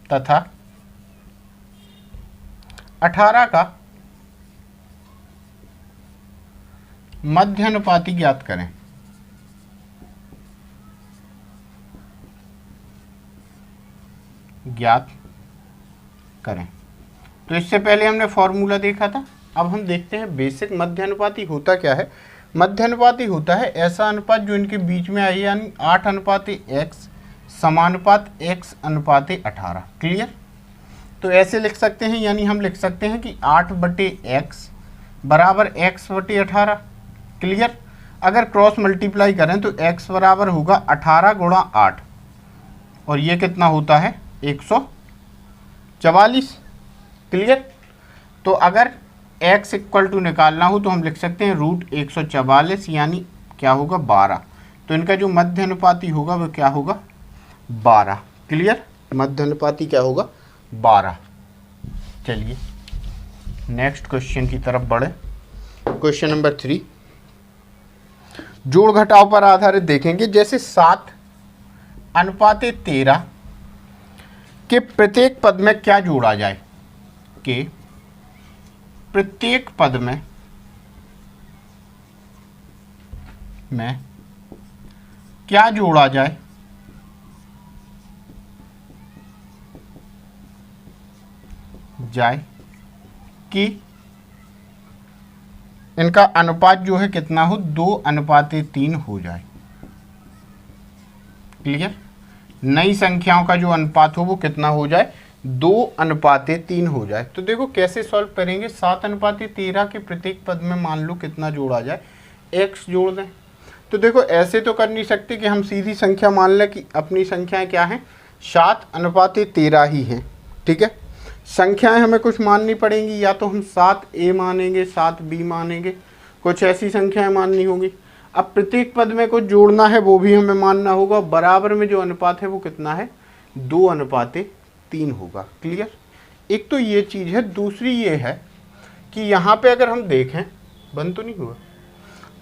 तथा 18 का मध्य अनुपाती ज्ञात करें। तो इससे पहले हमने फॉर्मूला देखा था, अब हम देखते हैं बेसिक मध्य अनुपाती होता क्या है। मध्य अनुपाती होता है ऐसा अनुपात जो इनके बीच में आई, यानी 8:x समानुपात x/18। क्लियर? तो ऐसे लिख सकते हैं, यानी हम लिख सकते हैं कि 8/x बराबर x/18। क्लियर? अगर क्रॉस मल्टीप्लाई करें तो x बराबर होगा 18 × 8 और ये कितना होता है? 144। क्लियर? तो अगर x इक्वल टू निकालना हो तो हम लिख सकते हैं √144 यानी क्या होगा 12। तो इनका जो मध्य अनुपाती होगा वो क्या होगा 12। क्लियर, मध्य अनुपाती क्या होगा 12। चलिए नेक्स्ट क्वेश्चन की तरफ बढ़े। क्वेश्चन नंबर 3 जोड़ घटाव पर आधारित देखेंगे। जैसे 7:13 के प्रत्येक पद में क्या जोड़ा जाए, कि प्रत्येक पद में क्या जोड़ा जाए कि इनका अनुपात जो है कितना हो 2:3 हो जाए। क्लियर, नई संख्याओं का जो अनुपात हो वो कितना हो जाए 2:3 हो जाए। तो देखो कैसे सॉल्व करेंगे। 7:13 के प्रत्येक पद में मान लो कितना जोड़ा जाए, x जोड़ दें। तो देखो ऐसे तो कर नहीं सकते कि हम सीधी संख्या मान लें कि अपनी संख्याएं क्या हैं 7:13 ही हैं। ठीक है, संख्याएं हमें कुछ माननी पड़ेंगी, या तो हम 7a मानेंगे 7b मानेंगे, कुछ ऐसी संख्याएं माननी होंगी। अब प्रत्येक पद में कुछ जोड़ना है वो भी हमें मानना होगा। बराबर में जो अनुपात है वो कितना है 2:3 होगा। क्लियर, एक तो ये चीज़ है। दूसरी ये है कि यहाँ पे अगर हम देखें, बंद तो नहीं हुआ,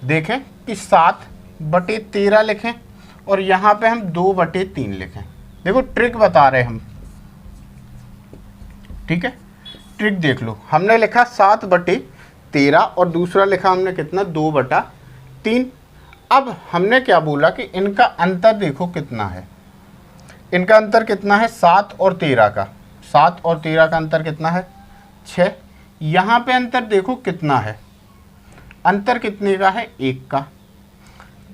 देखें कि 7/13 लिखें और यहाँ पे हम 2/3 लिखें। देखो ट्रिक बता रहे हम, ठीक है, ट्रिक देख लो। हमने लिखा 7/13 और दूसरा लिखा हमने कितना 2/3। अब हमने क्या बोला कि इनका अंतर देखो कितना है। इनका अंतर कितना है 7 और 13 का, 7 और 13 का अंतर कितना है 6। यहाँ पे अंतर देखो कितना है, अंतर कितने का है 1 का।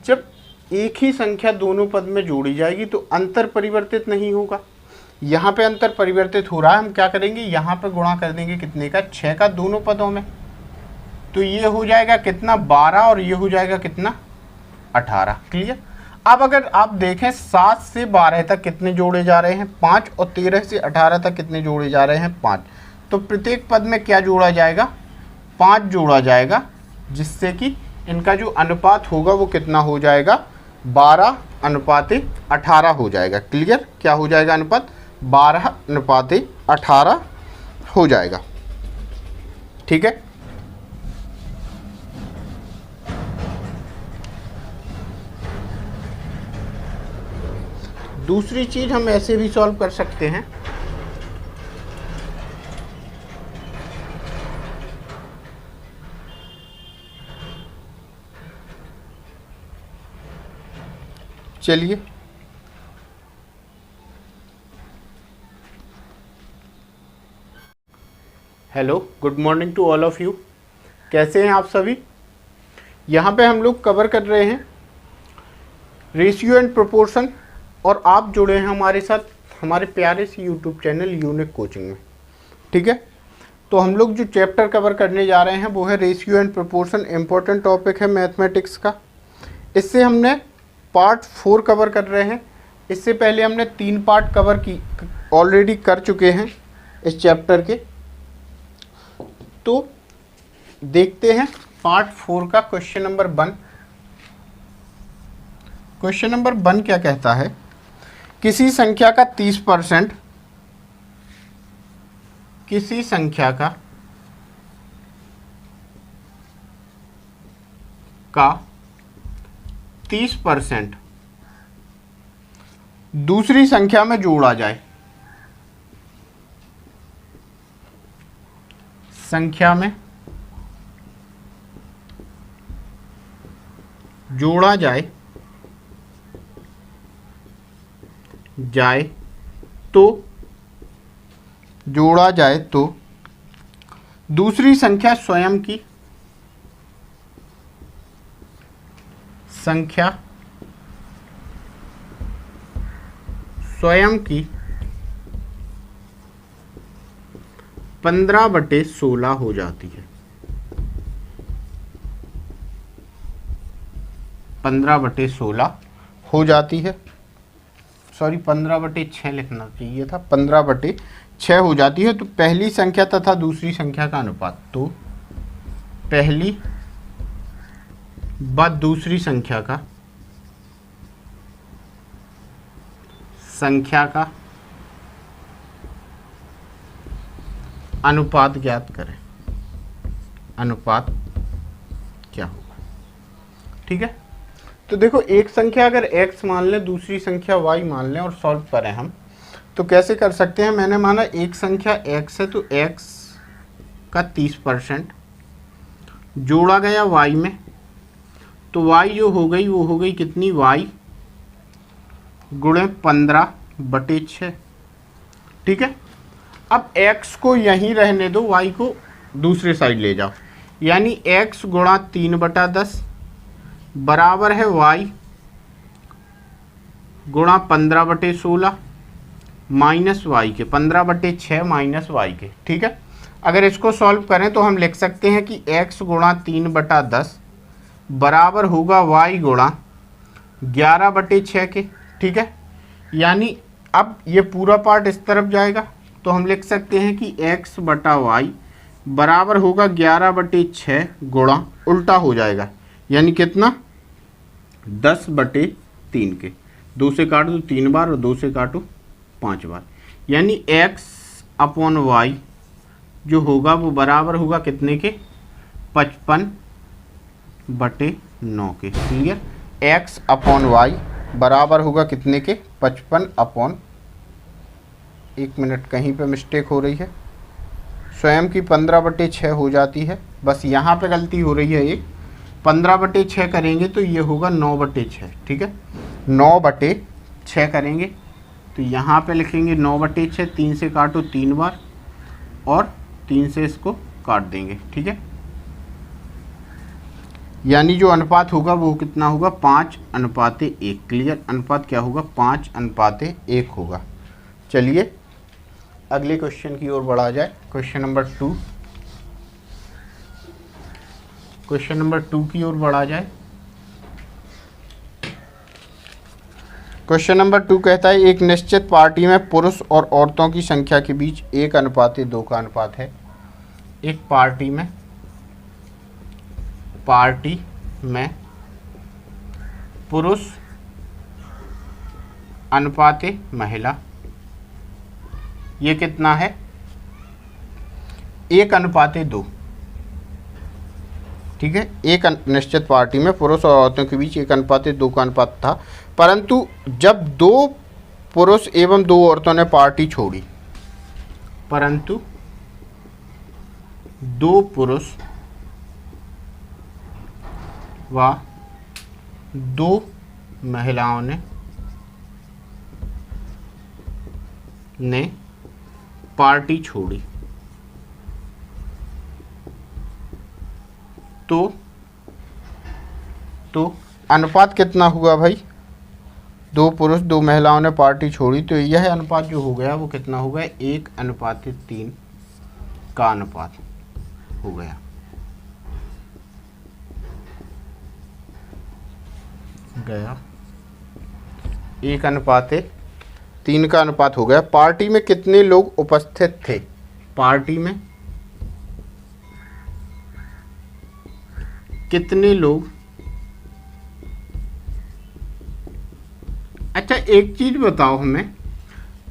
जब एक ही संख्या दोनों पद में जोड़ी जाएगी तो अंतर परिवर्तित नहीं होगा। यहाँ पे अंतर परिवर्तित हो रहा है, हम क्या करेंगे यहाँ पे गुणा कर देंगे कितने का 6 का दोनों पदों में। तो ये हो जाएगा कितना 12 और ये हो जाएगा कितना 18। क्लियर, अब अगर आप देखें 7 से 12 तक कितने जोड़े जा रहे हैं 5 और 13 से 18 तक कितने जोड़े जा रहे हैं 5। तो प्रत्येक पद में क्या जोड़ा जाएगा 5 जोड़ा जाएगा, जिससे कि इनका जो अनुपात होगा वो कितना हो जाएगा 12:18 हो जाएगा। क्लियर, क्या हो जाएगा अनुपात 12:18 हो जाएगा। ठीक है, दूसरी चीज हम ऐसे भी सॉल्व कर सकते हैं। चलिए, hello, good morning to all of you. कैसे हैं आप सभी। यहाँ पे हम लोग कवर कर रहे हैं रेशियो एंड प्रोपोर्शन, और आप जुड़े हैं हमारे साथ हमारे प्यारे से यूट्यूब चैनल यूनिक कोचिंग में। ठीक है, तो हम लोग जो चैप्टर कवर करने जा रहे हैं वो है ratio and proportion. Important topic है मैथमेटिक्स का। इससे हमने पार्ट 4 कवर कर रहे हैं। इससे पहले हमने 3 पार्ट कवर की ऑलरेडी कर चुके हैं इस चैप्टर के। तो देखते हैं पार्ट 4 का क्वेश्चन नंबर 1। क्वेश्चन नंबर 1 क्या कहता है, किसी संख्या का 30%, किसी संख्या का 30% दूसरी संख्या में जोड़ा जाए। संख्या में जोड़ा जाए तो दूसरी संख्या स्वयं की संख्या 15/16 हो जाती है। 15/16 हो जाती है। सॉरी, 15/6 लिखना चाहिए था, 15/6 हो जाती है। तो पहली संख्या तथा दूसरी संख्या का अनुपात, तो पहली व दूसरी संख्या का अनुपात ज्ञात करें। अनुपात क्या होगा? ठीक है, तो देखो एक संख्या अगर x मान लें, दूसरी संख्या y मान लें और सॉल्व करें हम, तो कैसे कर सकते हैं? मैंने माना एक संख्या x है तो x का 30% जोड़ा गया y में, तो y जो हो गई वो हो गई कितनी? y गुणे 15/6। ठीक है, अब x को यहीं रहने दो, y को दूसरे साइड ले जाओ, यानी x गुणा 3/10 बराबर है y गुणा 15/16 माइनस y के, 15/6 माइनस y के। ठीक है, अगर इसको सॉल्व करें तो हम लिख सकते हैं कि x गुणा 3/10 बराबर होगा y गुणा 11/6 के। ठीक है, यानी अब ये पूरा पार्ट इस तरफ जाएगा, तो हम लिख सकते हैं कि x बटा y बराबर होगा 11/6 गुणा, उल्टा हो जाएगा, यानी कितना? 10/3 के। 2 से काट दो 3 बार और 2 से काटो 5 बार, यानी x अपॉन y जो होगा वो बराबर होगा कितने के? 55/9 के। क्लियर? x अपॉन y बराबर होगा कितने के? 55 अपॉन, 1 मिनट कहीं पे मिस्टेक हो रही है, स्वयं की 15/6 हो जाती है, बस यहाँ पे गलती हो रही है। एक 15/6 करेंगे तो ये होगा 9/6। ठीक है, 9/6 करेंगे तो यहाँ पे लिखेंगे 9/6, 3 से काटो 3 बार और 3 से इसको काट देंगे। ठीक है, यानी जो अनुपात होगा वो कितना होगा? 5:1। क्लियर? अनुपात क्या होगा? 5:1 होगा। चलिए अगले क्वेश्चन की ओर बढ़ा जाए। क्वेश्चन नंबर 2, क्वेश्चन नंबर 2 की ओर बढ़ा जाए। क्वेश्चन नंबर 2 कहता है एक निश्चित पार्टी में पुरुष और औरतों की संख्या के बीच 1:2 का अनुपात है। एक पार्टी में पुरुष अनुपात महिला, ये कितना है? 1:2। ठीक है, एक निश्चित पार्टी में पुरुष और औरतों के बीच 1:2 का अनुपात था, परंतु जब 2 पुरुष एवं 2 औरतों ने पार्टी छोड़ी, परंतु 2 पुरुष व 2 महिलाओं ने पार्टी छोड़ी, तो अनुपात कितना हुआ भाई? 2 पुरुष 2 महिलाओं ने पार्टी छोड़ी, तो यह अनुपात जो हो गया वो कितना हो गया? 1:3 का अनुपात हो गया। गया 1:3 का अनुपात हो गया। पार्टी में कितने लोग उपस्थित थे? पार्टी में कितने लोग? अच्छा एक चीज बताओ हमें,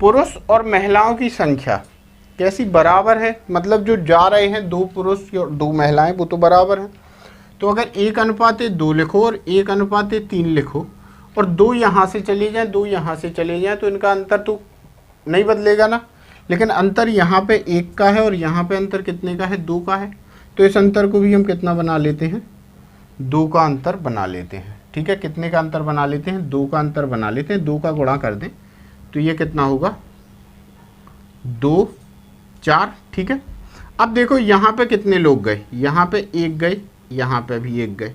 पुरुष और महिलाओं की संख्या कैसी? बराबर है, मतलब जो जा रहे हैं 2 पुरुष और 2 महिलाएं वो तो बराबर हैं। तो अगर 1:2 लिखो और 1:3 लिखो और 2 यहाँ से चले जाएं, 2 यहाँ से चले जाएं, तो इनका अंतर तो नहीं बदलेगा ना, लेकिन अंतर यहाँ पे 1 का है और यहाँ पे अंतर कितने का है? 2 का है। तो इस अंतर को भी हम कितना बना लेते हैं? 2 का अंतर बना लेते हैं। ठीक है, कितने का अंतर बना लेते हैं? 2 का अंतर बना लेते हैं। 2 का गुणा कर दें तो ये कितना होगा? 2, 4। ठीक है, अब देखो यहाँ पे कितने लोग गए? यहाँ पे 1 गए, यहाँ पे भी 1 गए।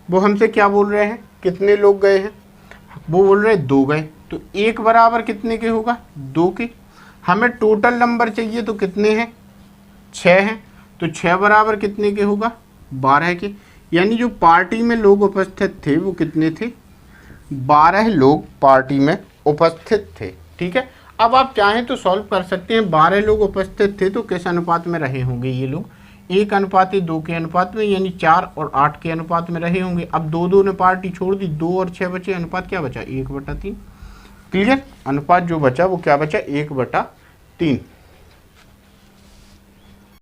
वो हमसे क्या बोल रहे हैं? कितने लोग गए हैं? वो बोल रहे हैं 2 गए, तो 1 बराबर कितने के होगा? 2 के। हमें टोटल नंबर चाहिए तो कितने हैं? 6 हैं, तो 6 बराबर कितने के होगा? 12 के। यानी जो पार्टी में लोग उपस्थित थे वो कितने थे? 12 लोग पार्टी में उपस्थित थे। ठीक है, अब आप चाहें तो सॉल्व कर सकते हैं। 12 लोग उपस्थित थे तो किस अनुपात में रहे होंगे ये लोग? 1 अनुपात 2 के अनुपात में, यानी 4 और 8 के अनुपात में रहे होंगे। अब 2 ने पार्टी छोड़ दी, 2 और 6 बचे, अनुपात क्या बचा 1/3। क्लियर, अनुपात जो बचा वो क्या बचा 1/3।